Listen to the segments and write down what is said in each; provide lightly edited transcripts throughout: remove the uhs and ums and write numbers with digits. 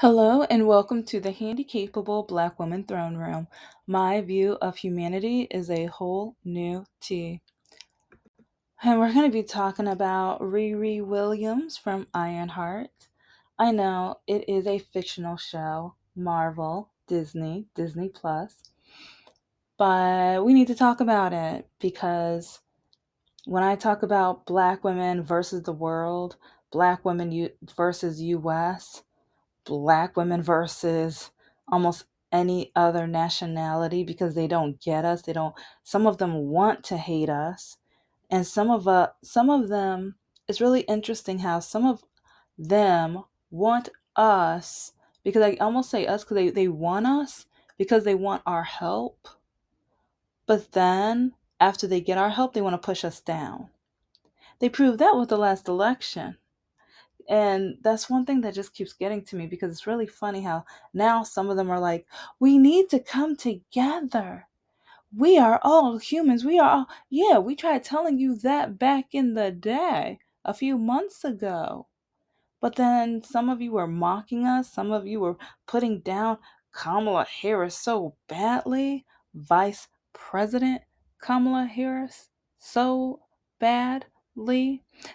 Hello and welcome to the Handicapable Black Woman Throne Room. My view of humanity is a whole new tea. And we're going to be talking about Riri Williams from Ironheart. I know it is a fictional show, Marvel, Disney Plus, but we need to talk about it because when I talk about Black women versus the world, Black women versus US, Black women versus almost any other nationality because they don't get us. They don't Some of them want to hate us. And some of them, it's really interesting how some of them want us, because I almost say us because they want us because they want our help. But then after they get our help, they want to push us down. They proved that with the last election. And that's one thing that just keeps getting to me because it's really funny how now some of them are like, we need to come together. We are all humans. We are all, yeah, we tried telling you that back in the day, a few months ago. But then some of you were mocking us. Some of you were putting down Kamala Harris so badly. Vice President Kamala Harris so badly.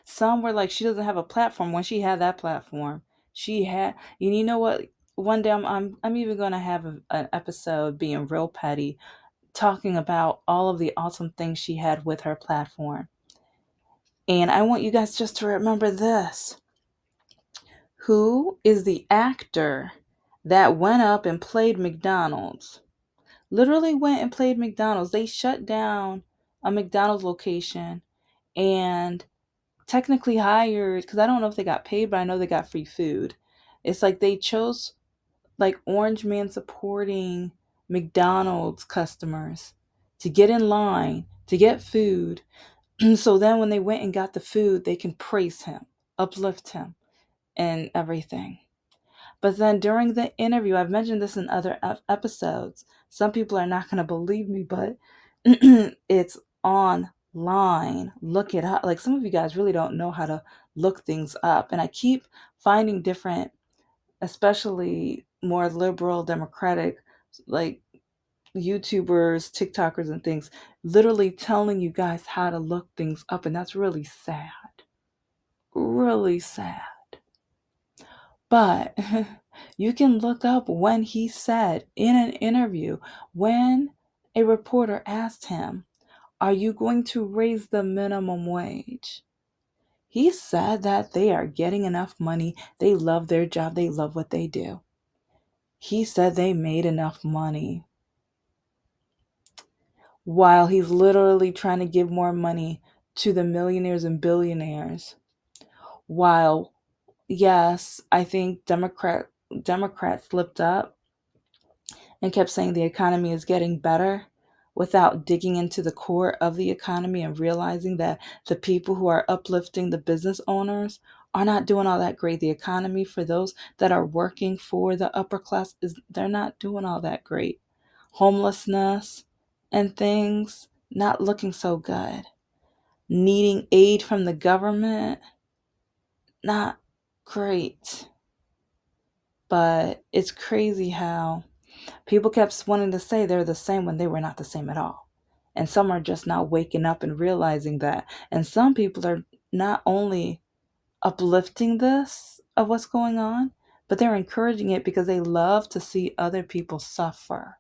Some were like, she doesn't have a platform when she had that platform. She had, and you know what? One day I'm even gonna have an episode being real petty, talking about all of the awesome things she had with her platform. And I want you guys just to remember this. Who is the actor that went up and played McDonald's? Literally went and played McDonald's. They shut down a McDonald's location and technically hired, because I don't know if they got paid, but I know they got free food. It's like they chose like Orange Man supporting McDonald's customers to get in line to get food. So then when they went and got the food, they can praise him, uplift him, and everything. But then during the interview, I've mentioned this in other episodes. Some people are not going to believe me, but it's online. Look it up. Like some of you guys really don't know how to look things up. And I keep finding different, especially more liberal, democratic, like YouTubers, TikTokers, and things, literally telling you guys how to look things up. And that's really sad. Really sad. But you can look up when he said in an interview, when a reporter asked him, are you going to raise the minimum wage? He said that they are getting enough money. They love their job. They love what they do. He said they made enough money while he's literally trying to give more money to the millionaires and billionaires. While, yes, I think Democrats slipped up and kept saying the economy is getting better without digging into the core of the economy and realizing that the people who are uplifting the business owners are not doing all that great. The economy for those that are working for the upper class is they're not doing all that great. Homelessness and things not looking so good. Needing aid from the government, not great. But it's crazy how people kept wanting to say they're the same when they were not the same at all. And some are just now waking up and realizing that. And some people are not only uplifting this of what's going on, but they're encouraging it because they love to see other people suffer.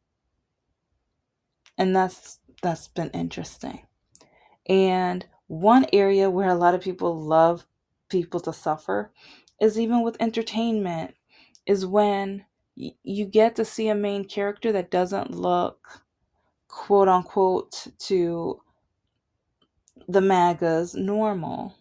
And that's been interesting. And one area where a lot of people love people to suffer is even with entertainment, is when you get to see a main character that doesn't look, quote unquote, to the MAGAs normal.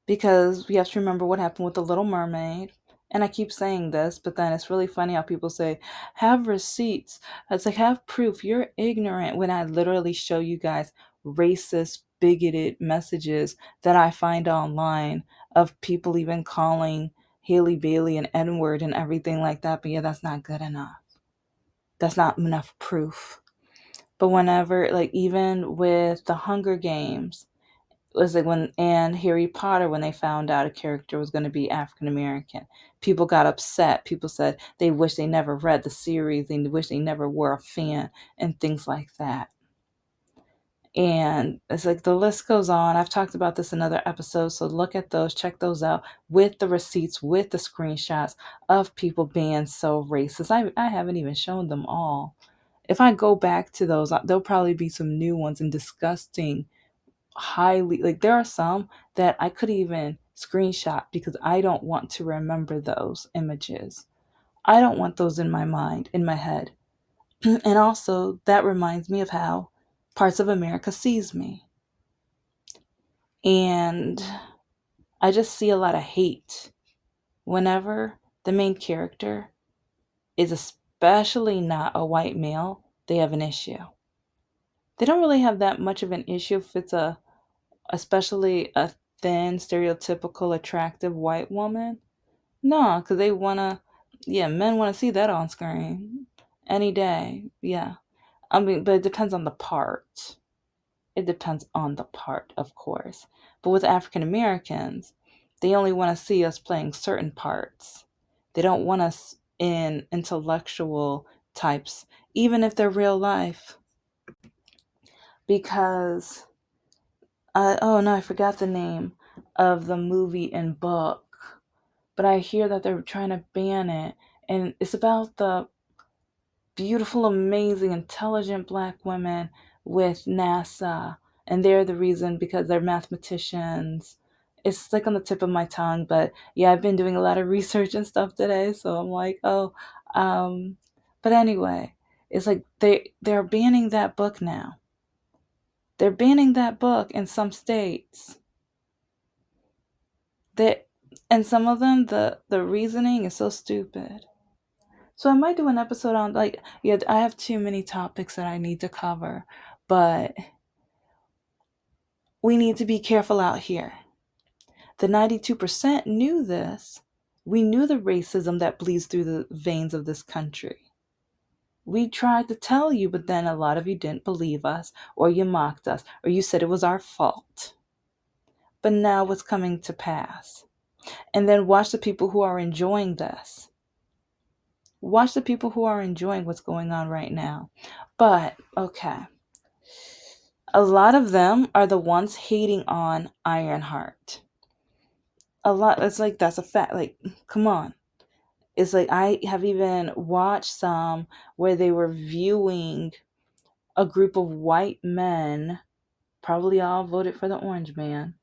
Because we have to remember what happened with The Little Mermaid. And I keep saying this, but then it's really funny how people say, have receipts. It's like, have proof. You're ignorant when I literally show you guys racist, bigoted messages that I find online of people even calling Haley Bailey an N word and everything like that. But yeah, that's not good enough. That's not enough proof. But whenever, like, even with the Hunger Games, was like when and Harry Potter, when they found out a character was going to be African American, people got upset. People said they wish they never read the series, they wish they never were a fan, and things like that. And it's like the list goes on. I've talked about this in other episodes, so look at those, check those out with the receipts, with the screenshots of people being so racist. I haven't even shown them all. If I go back to those, there'll probably be some new ones and disgusting, highly, like there are some that I could even screenshot because I don't want to remember those images. I don't want those in my mind, in my head. And also, that reminds me of how parts of America sees me. And I just see a lot of hate whenever the main character is especially not a white male. They have an issue. They don't really have that much of an issue if it's especially a thin, stereotypical, attractive white woman. No, because they wanna, yeah, men want to see that on screen any day. Yeah, I mean, but it depends on the part. It depends on the part, of course. But with African Americans, they only want to see us playing certain parts. They don't want us in intellectual types, even if they're real life. Because, oh no, I forgot the name of the movie and book, but I hear that they're trying to ban it. And it's about the beautiful, amazing, intelligent black women with NASA. And they're the reason because they're mathematicians. It's like on the tip of my tongue, but yeah, I've been doing a lot of research and stuff today, so I'm like, oh, um, but anyway, it's like they're banning that book now. They're banning that book in some states. That and some of them the reasoning is so stupid. So I might do an episode on like yeah, I have too many topics that I need to cover, but we need to be careful out here. The 92% knew this. We knew the racism that bleeds through the veins of this country. We tried to tell you, but then a lot of you didn't believe us, or you mocked us, or you said it was our fault. But now what's coming to pass? And then watch the people who are enjoying this. Watch the people who are enjoying what's going on right now. But, okay. A lot of them are the ones hating on Ironheart. A lot, it's like, that's a fact. Like, come on. It's like, I have even watched some where they were viewing a group of white men, probably all voted for the orange man,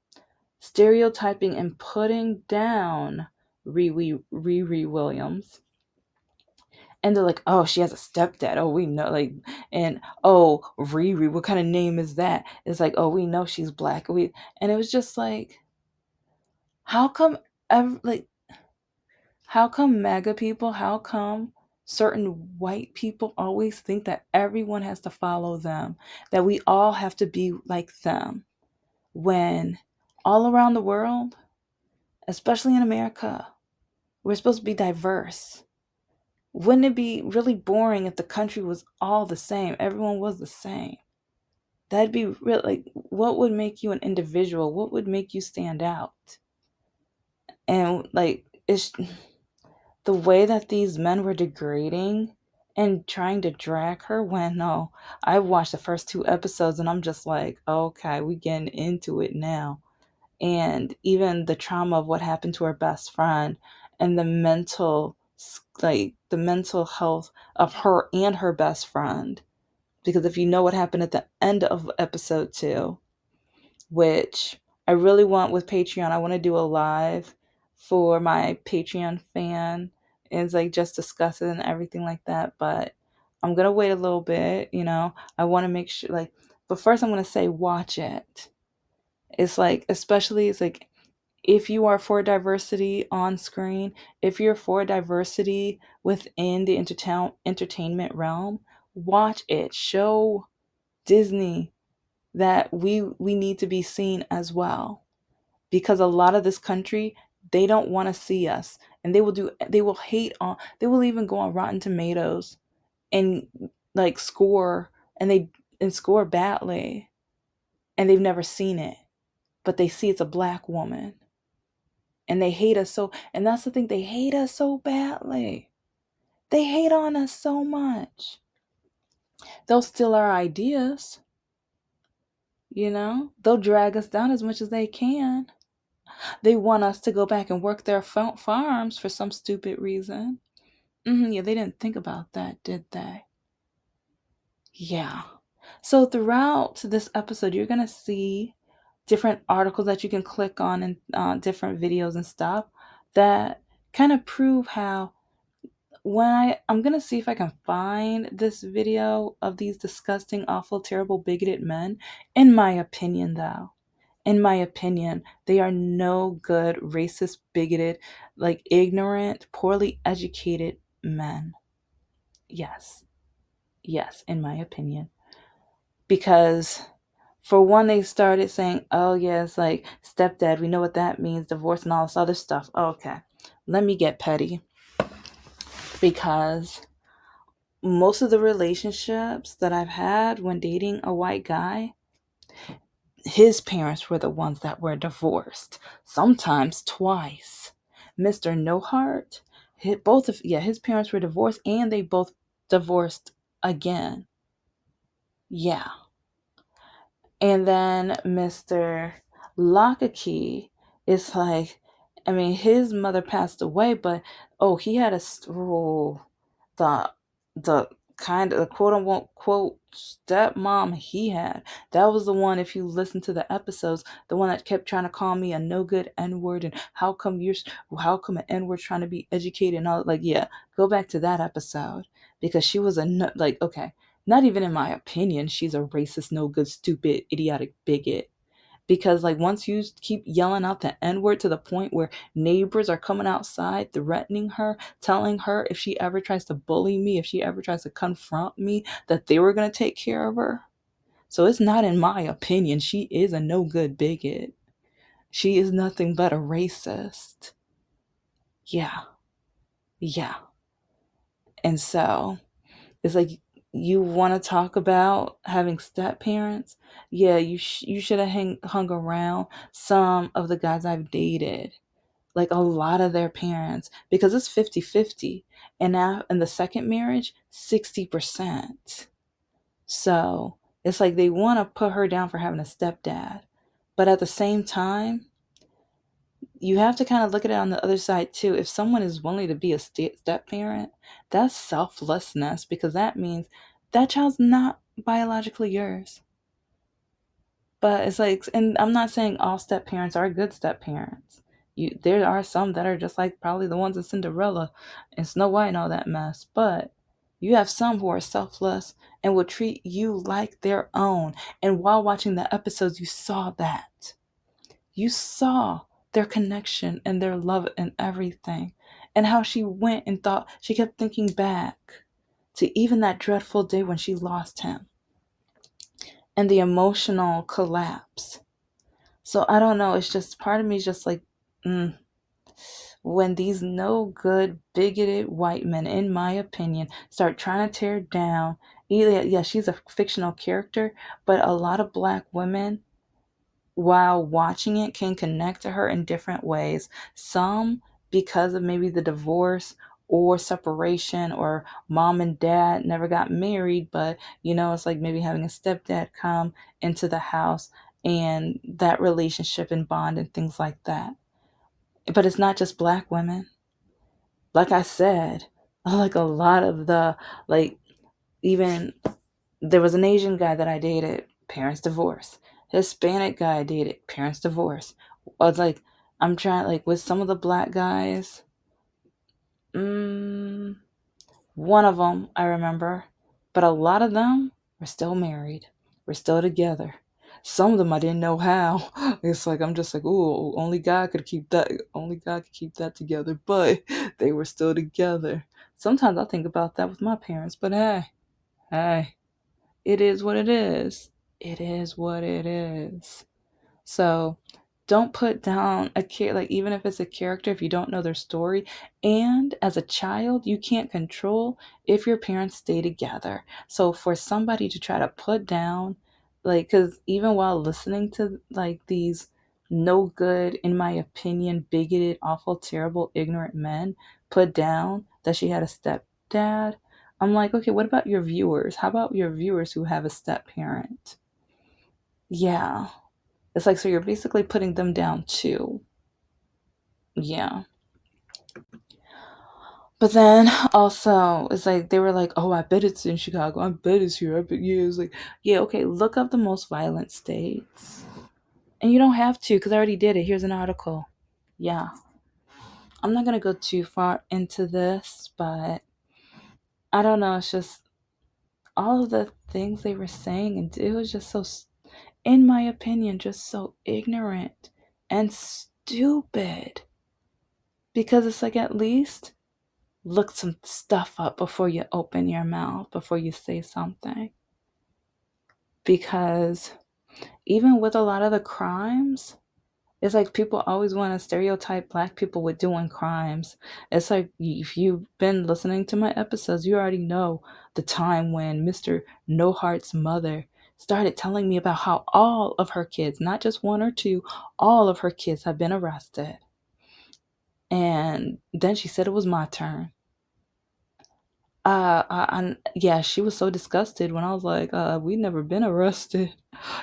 stereotyping and putting down Riri Williams. And they're like, oh, she has a stepdad. Oh, we know, like, and oh, Riri, what kind of name is that? It's like, oh, we know she's black. And it was just like, how come, like, how come MAGA people, how come certain white people always think that everyone has to follow them, that we all have to be like them, when all around the world, especially in America, we're supposed to be diverse. Wouldn't it be really boring if the country was all the same? Everyone was the same. That'd be real. Like, what would make you an individual? What would make you stand out? And like, it's the way that these men were degrading and trying to drag her. When no, I watched the first two episodes and I'm just like, okay, we getting into it now. And even the trauma of what happened to her best friend and the mental health of her and her best friend. Because if you know what happened at the end of episode 2, which I really want with Patreon, I want to do a live for my Patreon fan, and like just discuss it and everything like that, but I'm gonna wait a little bit. I want to make sure, like, but first I'm gonna say watch it. It's like, especially, it's like, if you are for diversity on screen, if you're for diversity within the entertainment realm, watch it. Show Disney that we need to be seen as well, because a lot of this country, they don't want to see us, and they will hate on, they will even go on Rotten Tomatoes and like score, and score badly, and they've never seen it. but they see it's a black woman. And they hate us so, and that's the thing, they hate us so badly. They hate on us so much. They'll steal our ideas, they'll drag us down as much as they can. They want us to go back and work their farms for some stupid reason. Yeah, they didn't think about that, did they? Yeah. So throughout this episode, you're going to see different articles that you can click on and different videos and stuff that kind of prove how I'm going to see if I can find this video of these disgusting, awful, terrible, bigoted men. In my opinion, though, they are no good, racist, bigoted, like ignorant, poorly educated men. Yes. Yes, in my opinion. Because for one, they started saying, oh, yeah, it's like stepdad. We know what that means, divorce and all this other stuff. Oh, okay. Let me get petty. Because most of the relationships that I've had when dating a white guy, his parents were the ones that were divorced, sometimes twice. Mr. No Heart, his parents were divorced and they both divorced again. Yeah. And then Mr. Lockakey is like, I mean, his mother passed away, but he had the the kind of the quote unquote stepmom he had. That was the one, if you listen to the episodes, the one that kept trying to call me a no good N-word and how come an N-word trying to be educated and all, like, yeah, go back to that episode because she was okay. Not even in my opinion, she's a racist, no good, stupid, idiotic bigot. Because, like, once you keep yelling out the N word to the point where neighbors are coming outside, threatening her, telling her if she ever tries to bully me, if she ever tries to confront me, that they were going to take care of her. So it's not in my opinion. She is a no good bigot. She is nothing but a racist. Yeah. Yeah. And so it's like, you want to talk about having step parents? Yeah, you should have hung around some of the guys I've dated, like a lot of their parents, because it's 50-50. And now in the second marriage, 60%. So it's like they want to put her down for having a stepdad. But at the same time, you have to kind of look at it on the other side too. If someone is willing to be a step parent, that's selflessness, because that means that child's not biologically yours. But it's like, and I'm not saying all step parents are good step parents. There are some that are just like probably the ones in Cinderella and Snow White and all that mess. But you have some who are selfless and will treat you like their own. And while watching the episodes, you saw that. You saw their connection and their love and everything. And how she went and thought, she kept thinking back to even that dreadful day when she lost him and the emotional collapse. So I don't know. It's just, part of me is just like, when these no good, bigoted white men, in my opinion, start trying to tear down, yeah, she's a fictional character, but a lot of black women, while watching it, can connect to her in different ways. Some because of maybe the divorce or separation, or mom and dad never got married, but it's like maybe having a stepdad come into the house and that relationship and bond and things like that. But it's not just black women. Like I said, like a lot of the, like, even there was an Asian guy that I dated, parents divorce. Hispanic guy I dated, parents divorce. I was like, I'm trying, like, with some of the black guys, one of them I remember, but a lot of them were still married. We're still together. Some of them I didn't know how. It's like, I'm just like, ooh, only God could keep that. Only God could keep that together. But they were still together. Sometimes I think about that with my parents. But hey, it is what it is. It is what it is. So don't put down like, even if it's a character, if you don't know their story. And as a child, you can't control if your parents stay together. So for somebody to try to put down, like, because even while listening to like these no good, in my opinion, bigoted, awful, terrible, ignorant men put down that she had a stepdad. I'm like, okay, what about your viewers? How about your viewers who have a step parent? Yeah. It's like, so you're basically putting them down too. Yeah. But then also, it's like they were like, oh, I bet it's in Chicago. I bet it's here. I bet, yeah. It's like, yeah, okay, look up the most violent states. And you don't have to because I already did it. Here's an article. Yeah. I'm not going to go too far into this, but I don't know. It's just all of the things they were saying, and it was just so, in my opinion, just so ignorant and stupid. Because it's like, at least look some stuff up before you open your mouth, before you say something. Because even with a lot of the crimes, it's like people always want to stereotype black people with doing crimes. It's like, if you've been listening to my episodes, you already know the time when Mr. No Heart's mother started telling me about how all of her kids, not just one or two, all of her kids have been arrested. And then she said it was my turn. Yeah, she was so disgusted when I was like, we never been arrested.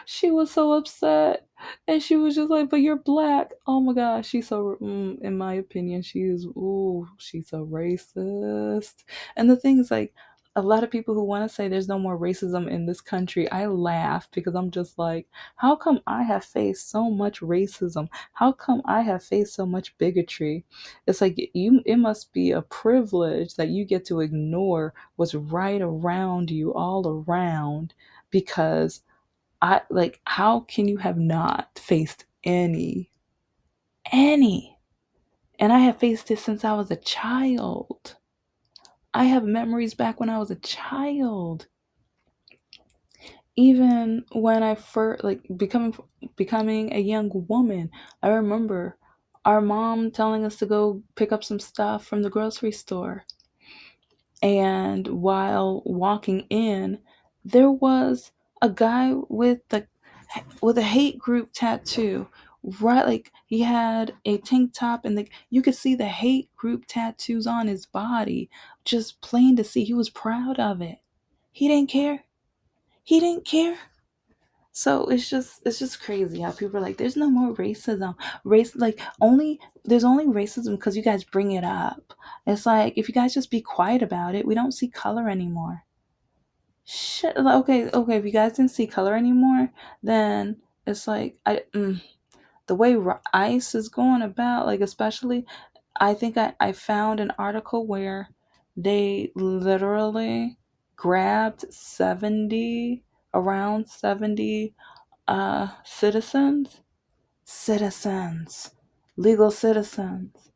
She was so upset. And she was just like, but you're black. Oh my gosh, she's so, in my opinion, she's so racist. And the thing is, like, a lot of people who want to say there's no more racism in this country, I laugh because I'm just like, how come I have faced so much racism? How come I have faced so much bigotry? It's like, it must be a privilege that you get to ignore what's right around you, all around, because I like, how can you have not faced any? And I have faced it since I was a child. I have memories back when I was a child. Even when I first, like, becoming a young woman, I remember our mom telling us to go pick up some stuff from the grocery store. And while walking in, there was a guy with a hate group tattoo. Right, like, he had a tank top, and you could see the hate group tattoos on his body, just plain to see. He was proud of it. He didn't care. He didn't care. So it's just crazy how people are like, there's no more racism. Race, like, only there's only racism because you guys bring it up. It's like, if you guys just be quiet about it, we don't see color anymore. Shit. Okay. If you guys didn't see color anymore, then it's like, the way ICE is going about, like, especially, I think I found an article where they literally grabbed 70, around 70, citizens, legal citizens.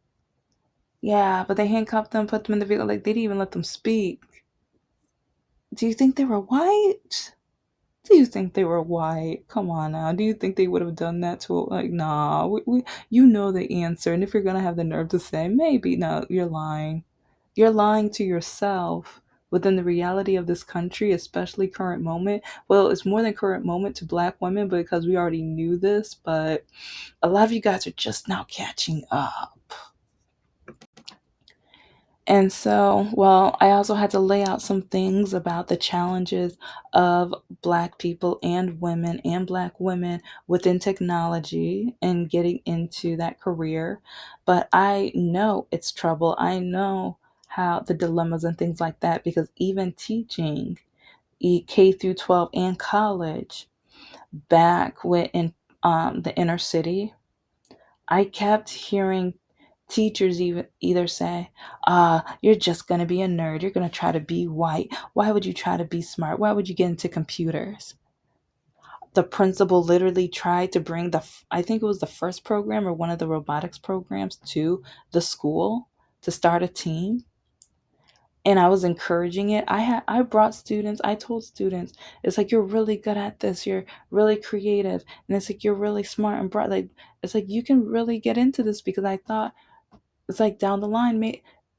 Yeah, but they handcuffed them, put them in the vehicle, like, they didn't even let them speak. Do you think they were white? Do you think they were white? Come on now. Do you think they would have done that to, like, nah, you know the answer. And if you're gonna have the nerve to say maybe, no, you're lying. You're lying to yourself. Within the reality of this country, especially current moment. Well, it's more than current moment to black women because we already knew this, but a lot of you guys are just now catching up. And so, well, I also had to lay out some things about the challenges of Black people and Black women within technology and getting into that career. But I know it's trouble. I know how the dilemmas and things like that, because even teaching K through 12 and college back in the inner city, I kept hearing teachers even either say, you're just going to be a nerd. You're going to try to be white. Why would you try to be smart? Why would you get into computers? The principal literally tried to bring I think it was the first program or one of the robotics programs to the school to start a team. And I was encouraging it. I brought students. I told students, it's like, you're really good at this. You're really creative, and it's like, you're really smart and bright. Like, it's like, you can really get into this, because I thought it's like, down the line,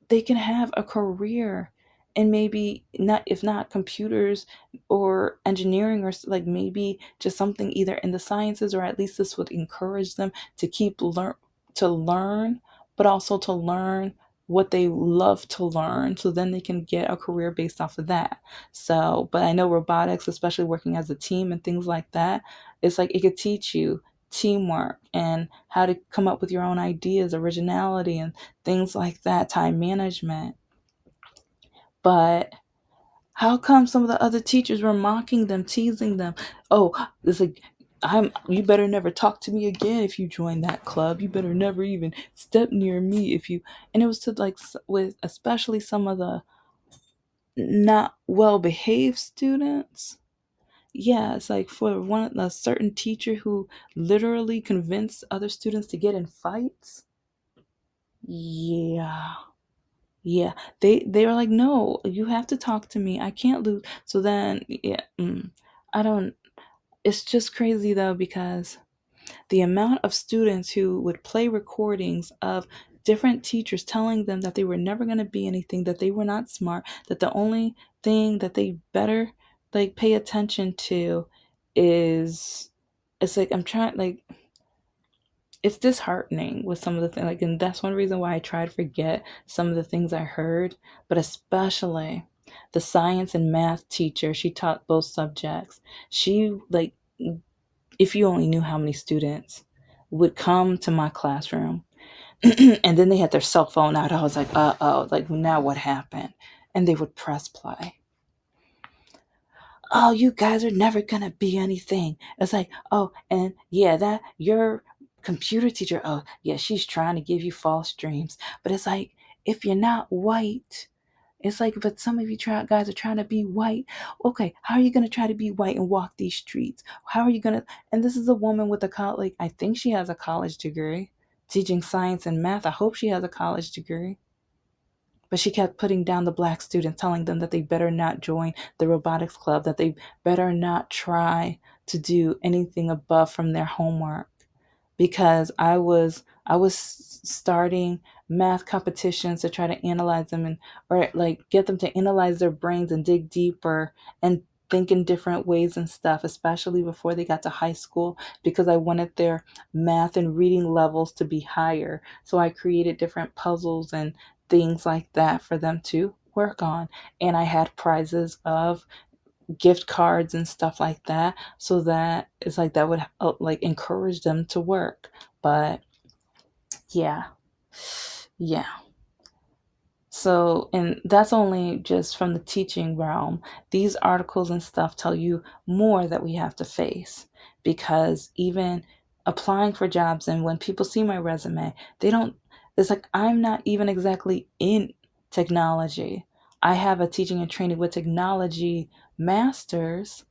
they can have a career and maybe not, if not computers or engineering, or like maybe just something either in the sciences, or at least this would encourage them to learn, but also to learn what they love to learn, so then they can get a career based off of that. So, but I know robotics, especially working as a team and things like that, it's like it could teach you teamwork and how to come up with your own ideas, originality, and things like that, time management. But how come some of the other teachers were mocking them, teasing them? Oh, it's like, you better never talk to me again if you join that club. You better never even step near me if you. And it was to like with especially some of the not well behaved students. Yeah, it's like for one a certain teacher who literally convinced other students to get in fights. Yeah. Yeah, they were like, "No, you have to talk to me. I can't lose." So then, yeah, I don't. It's just crazy though, because the amount of students who would play recordings of different teachers telling them that they were never going to be anything, that they were not smart, that the only thing that they better like pay attention to is, it's like I'm trying like it's disheartening with some of the things, like, and that's one reason why I try to forget some of the things I heard. But especially the science and math teacher, she taught both subjects. She like, if you only knew how many students would come to my classroom and then they had their cell phone out. I was like, uh-oh, like, now what happened? And they would press play. Oh, you guys are never gonna be anything. It's like, oh, and yeah, that your computer teacher, oh yeah, she's trying to give you false dreams. But it's like, if you're not white, it's like, but some of you guys are trying to be white. Okay, how are you gonna try to be white and walk these streets? How are you gonna? And this is a woman with a college, like, I think she has a college degree, teaching science and math. I hope she has a college degree. But she kept putting down the black students, telling them that they better not join the robotics club, that they better not try to do anything above from their homework, because I was starting math competitions to try to analyze them, and or like get them to analyze their brains and dig deeper and think in different ways and stuff, especially before they got to high school, because I wanted their math and reading levels to be higher. So I created different puzzles and things like that for them to work on. And I had prizes of gift cards and stuff like that, so that it's like that would like encourage them to work. But yeah, yeah. So, and that's only just from the teaching realm. These articles and stuff tell you more that we have to face, because even applying for jobs, and when people see my resume, they don't, it's like I'm not even exactly in technology. I have a teaching and training with technology master's,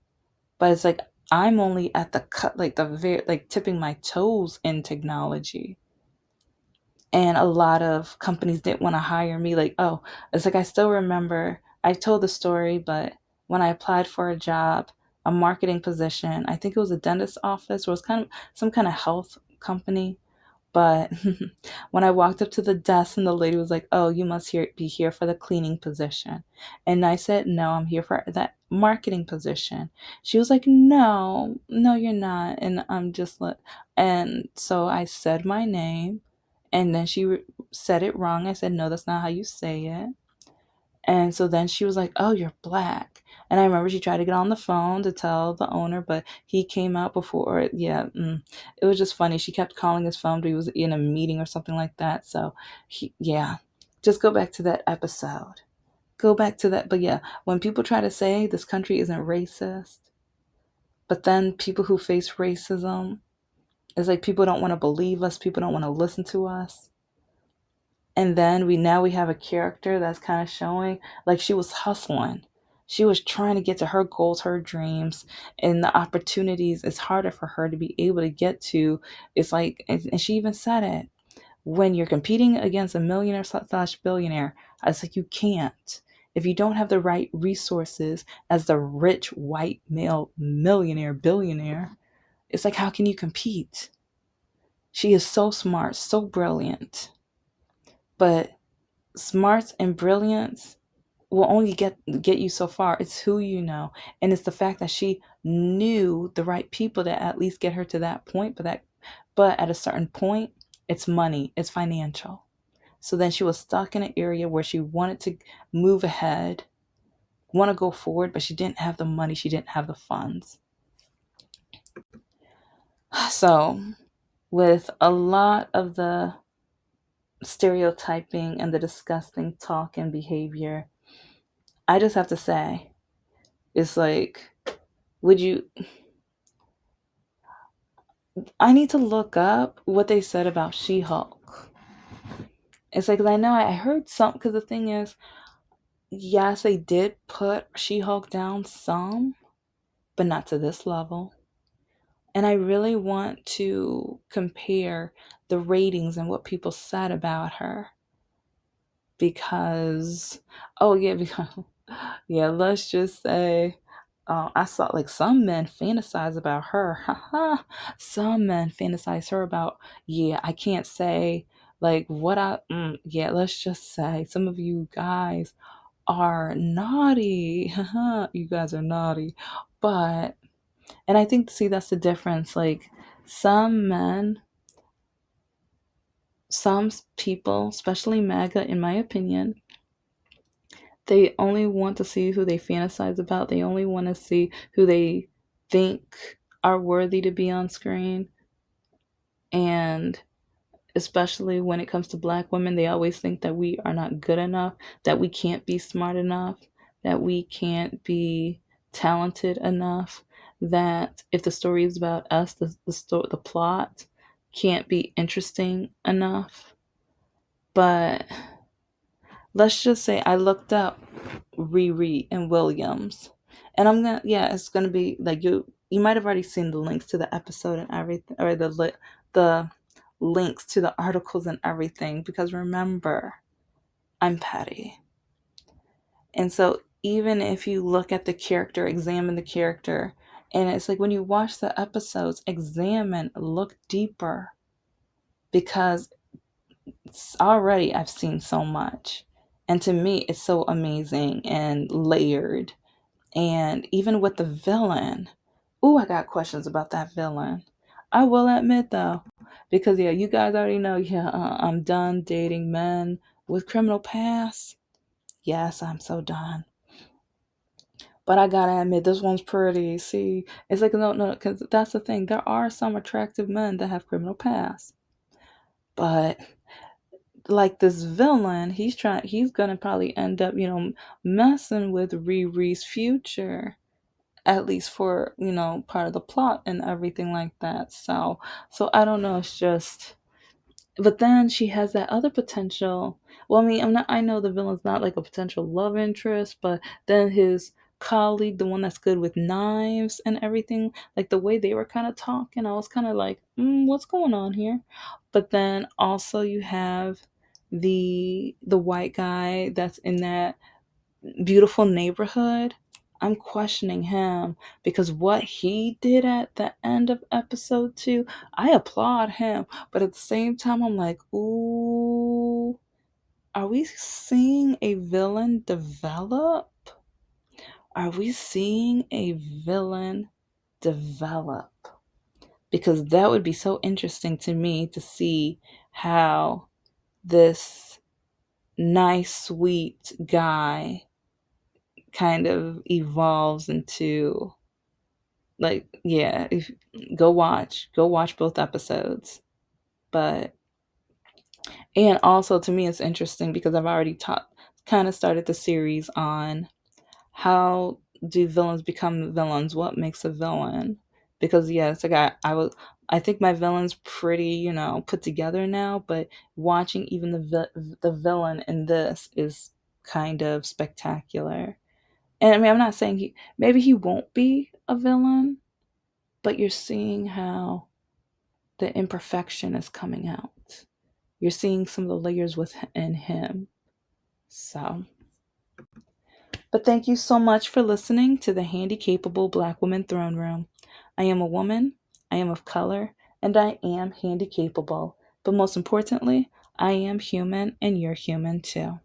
but it's like I'm only at the cut, like the very, like tipping my toes in technology. And a lot of companies didn't want to hire me. Like, oh, it's like I still remember, I told the story, but when I applied for a job, a marketing position, I think it was a dentist office, or it was kind of some kind of health company. But when I walked up to the desk and the lady was like, "Oh, you must be here for the cleaning position." And I said, "No, I'm here for that marketing position." She was like, "No, no, you're not." And I'm just like, and so I said my name, and then she said it wrong. I said, "No, that's not how you say it." And so then she was like, "Oh, you're black." And I remember she tried to get on the phone to tell the owner, but he came out before. Yeah, it was just funny. She kept calling his phone, but he was in a meeting or something like that. So, yeah, just go back to that episode. Go back to that. But yeah, when people try to say this country isn't racist, but then people who face racism, it's like people don't want to believe us, people don't want to listen to us. And then we have a character that's kind of showing like she was hustling. She was trying to get to her goals, her dreams, and the opportunities. It's harder for her to be able to get to. It's like, and she even said it, when you're competing against a millionaire slash billionaire, it's like you can't. If you don't have the right resources as the rich white male millionaire, billionaire, it's like, how can you compete? She is so smart, so brilliant. But smarts and brilliance will only get you so far. It's who you know, and it's the fact that she knew the right people to at least get her to that point. But at a certain point, it's money, it's financial. So then she was stuck in an area where she wanted to move ahead, want to go forward, but she didn't have the money, she didn't have the funds. So with a lot of the stereotyping and the disgusting talk and behavior, I just have to say, it's like, would you I need to look up what they said about She-Hulk. It's like, 'cause I know I heard some, because the thing is, yes, they did put She-Hulk down some, but not to this level. And I really want to compare the ratings and what people said about her, because, oh yeah, because, yeah, let's just say, I saw like some men fantasize about her. Haha. Some men fantasize her about, yeah, I can't say like what yeah, let's just say some of you guys are naughty. Haha, you guys are naughty. But, and I think, see, that's the difference. Like, some men, some people, especially MAGA, in my opinion, they only want to see who they fantasize about. They only want to see who they think are worthy to be on screen. And especially when it comes to Black women, they always think that we are not good enough, that we can't be smart enough, that we can't be talented enough, that if the story is about us, the plot can't be interesting enough. But let's just say I looked up Riri and Williams. And yeah, it's gonna be like, you might have already seen the links to the episode and everything, or the links to the articles and everything, because remember, I'm petty. And so even if you look at the character, examine the character, and it's like, when you watch the episodes, examine, look deeper, because already I've seen so much. And to me, it's so amazing and layered. And even with the villain, ooh, I got questions about that villain. I will admit though, because yeah, you guys already know, yeah, I'm done dating men with criminal past. Yes, I'm so done. But I gotta admit, this one's pretty. See, it's like, no, because that's the thing. There are some attractive men that have criminal past, but like this villain, he's gonna probably end up, messing with Riri's future, at least for, part of the plot and everything like that. So I don't know, it's just, but then she has that other potential. Well, I mean, I know the villain's not like a potential love interest, but then his colleague, the one that's good with knives and everything, like the way they were kind of talking, I was kind of like, what's going on here? But then also you have the white guy that's in that beautiful neighborhood. I'm questioning him, because what he did at the end of episode 2, I applaud him. But at the same time, I'm like, ooh, are we seeing a villain develop? Are we seeing a villain develop? Because that would be so interesting to me to see how this nice, sweet guy kind of evolves into, like, yeah, go watch both episodes. But, and also to me, it's interesting because I've already taught kind of started the series on how do villains become villains, what makes a villain. Because yeah, it's like, I think my villain's pretty, put together now, but watching even the villain in this is kind of spectacular. And I mean, I'm not saying maybe he won't be a villain, but you're seeing how the imperfection is coming out. You're seeing some of the layers within him. So, but thank you so much for listening to the Handicapable Black Woman Throne Room. I am a woman, I am of color, and I am handicapable. But most importantly, I am human, and you're human too.